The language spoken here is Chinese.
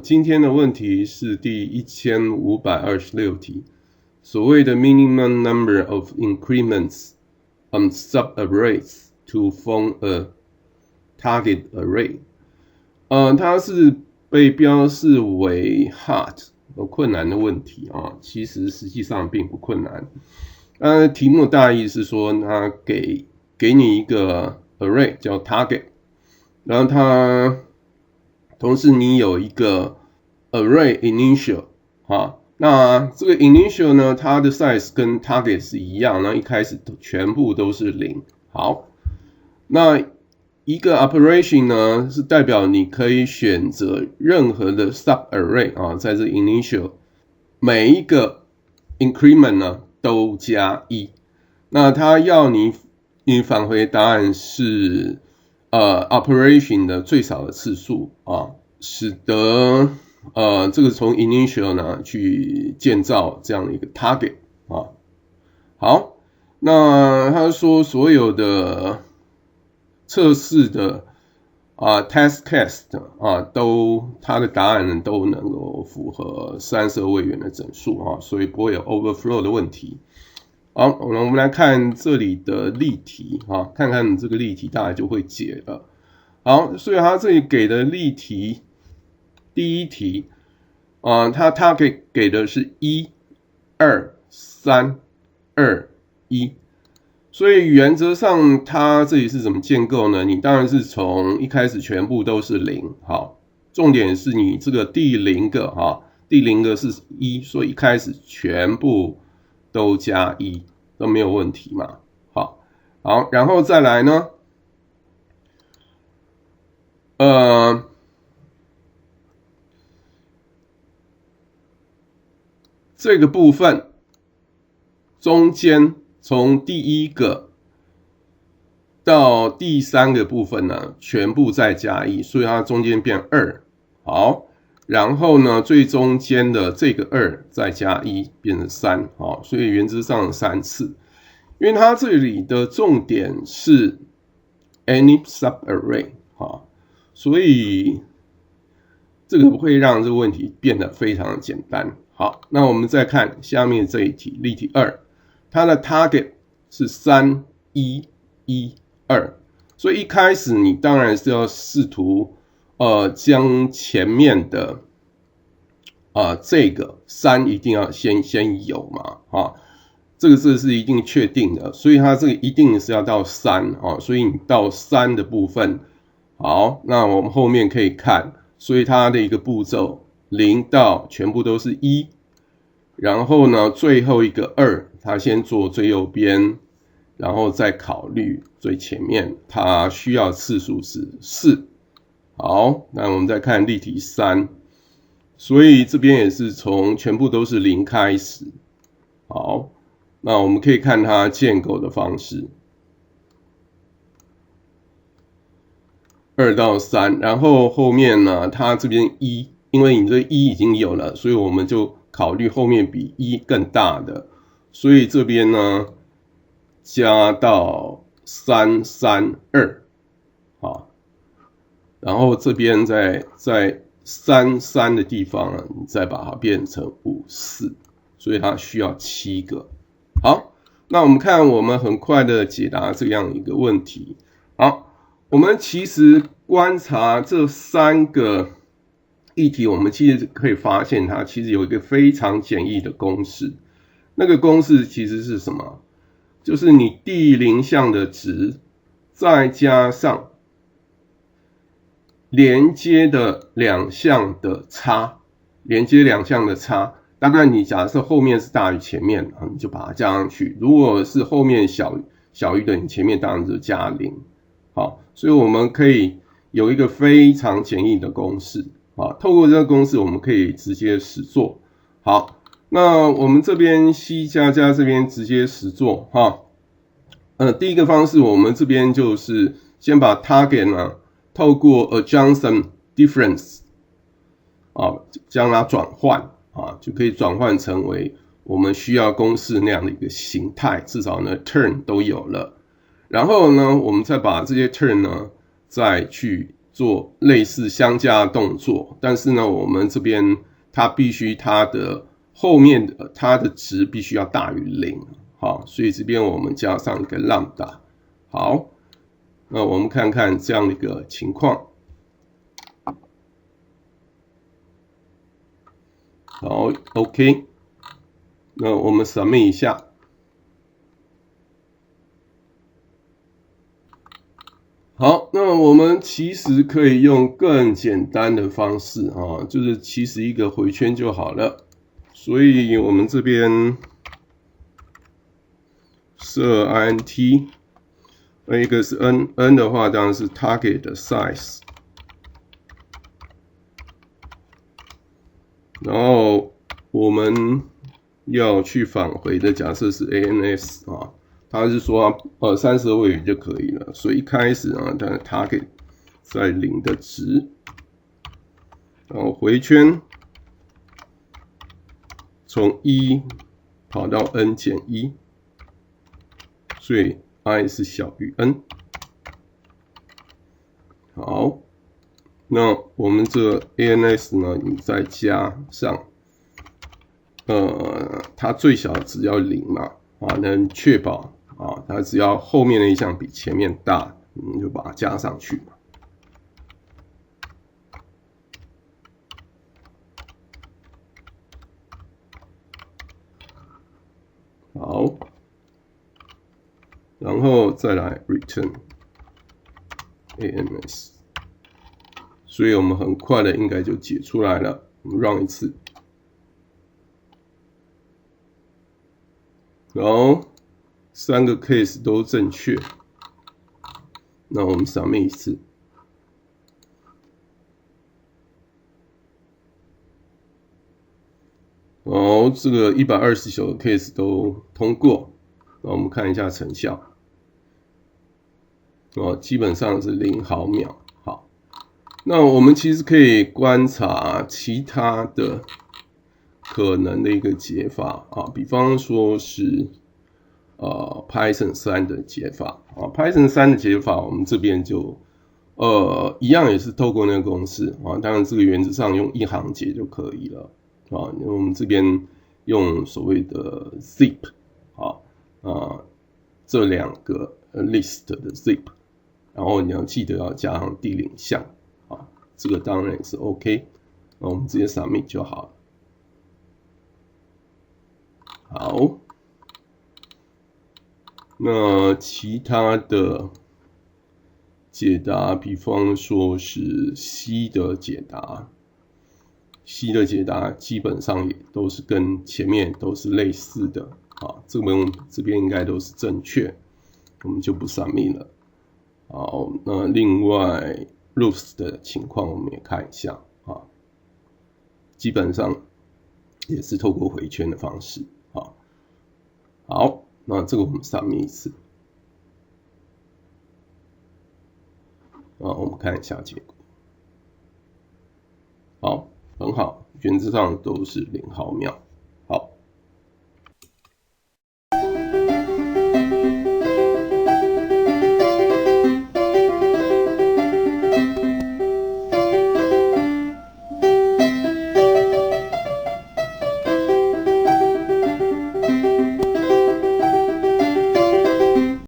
今天的问题是第1526题，所谓的 minimum number of increments on subarrays to form a target array，它是被标示为 hard 困难的问题其实实际上并不困难。题目大意是说，它给你一个 array 叫 target， 然后它同时你有一个 array initial， 那这个 initial 呢，它的 size 跟 target 是一样，那一开始全部都是0。好，那一个 operation 呢，是代表你可以选择任何的 subarray在这 initial 每一个 increment 呢都加1，那它要你返回答案是operation 的最少的次数使得这个从 initial 呢去建造这样的一个 target 好，那他说所有的测试的test case 都它的答案都能够符合32位元的整数所以不会有 overflow 的问题。好，我们来看这里的例题看看这个例题大概就会解了。好，所以它这里给的例题第一题它给的是1 2 3 2 1，所以原则上它这里是怎么建构呢？你当然是从一开始全部都是0。好，重点是你这个第0个是1，所以一开始全部都加1都没有问题嘛。好，然后再来呢这个部分中间从第1个到第3个部分呢全部再加1，所以它中间变2。好，然后呢最中间的这个2再加1变成3。好，所以原则上3次，因为它这里的重点是 any subarray 所以这个会让这个问题变得非常的简单。好，那我们再看下面这一题，例题2，它的 target 是3 1 1 2，所以一开始你当然是要试图将前面的这个3一定要先有嘛这个是一定确定的，所以它这个一定是要到3所以你到3的部分。好，那我们后面可以看，所以它的一个步骤0到全部都是1，然后呢最后一个2它先做最右边，然后再考虑最前面它需要次数是4。好，那我们再看例题3，所以这边也是从全部都是0开始。好，那我们可以看它建构的方式2到3，然后后面呢它这边1，因为你这1已经有了，所以我们就考虑后面比1更大的，所以这边呢加到3 3 2然后这边在3 3的地方呢你再把它变成5 4，所以它需要7个。好，那我们看我们很快的解答这样一个问题。好，我们其实观察这3个议题，我们其实可以发现它其实有一个非常简易的公式。那个公式其实是什么？就是你第0项的值再加上连接的2项的差，大概你假设后面是大于前面你就把它加上去，如果是后面小于等于前面，当然就加0。好，所以我们可以有一个非常简易的公式透过这个公式我们可以直接实作。好，那我们这边 C++ 这边直接实作第一个方式我们这边就是先把 target 呢透过 adjunct difference 将它转换就可以转换成为我们需要公式那样的一个形态，至少呢 term 都有了。然后呢我们再把这些 term 呢再去做类似相加的动作，但是呢，我们这边它必须它的后面的它的值必须要大于0，好，所以这边我们加上一个 lambda。好，那我们看看这样的一个情况。好 ，OK， 那我们 submit 一下。好，那我们其实可以用更简单的方式啊，就是其实一个回圈就好了。所以我们这边设 int， 一个是 n 的话当然是 target 的 size。然后我们要去返回的假设是 ans 啊，他是说32位元就可以了，所以一开始啊，它的 target 在0的值，然后回圈从1跑到 n 减1，所以 i 是小于 n。好。那我们这 ans 呢，你再加上，它最小值要0嘛，啊，能确保啊，它只要后面的一项比前面大，你就把它加上去嘛。好，然后再来 return ans。所以我们很快的应该就解出来了。我们 run 一次，然后3个 case 都正确。那我们 submit 一次，好，这个129个 case 都通过。那我们看一下成效，基本上是0毫秒。那我们其实可以观察其他的可能的一个解法啊，比方说是Python 3的解法啊 ，Python 3的解法我们这边就一样也是透过那个公式啊，当然这个原则上用一行解就可以了啊，因为我们这边用所谓的 zip 这2个list 的 zip， 然后你要记得要加上第0项。这个当然也是 OK， 那我们直接 submit 就好了。好，那其他的解答，比方说是 C 的解答，C 的解答基本上也都是跟前面都是类似的啊，这边应该都是正确，我们就不 submit 了。好，那另外Roofs 的情况我们也看一下啊，基本上也是透过回圈的方式啊。好，那这个我们submit一次啊，我们看一下结果。好，很好，原则上都是0毫秒。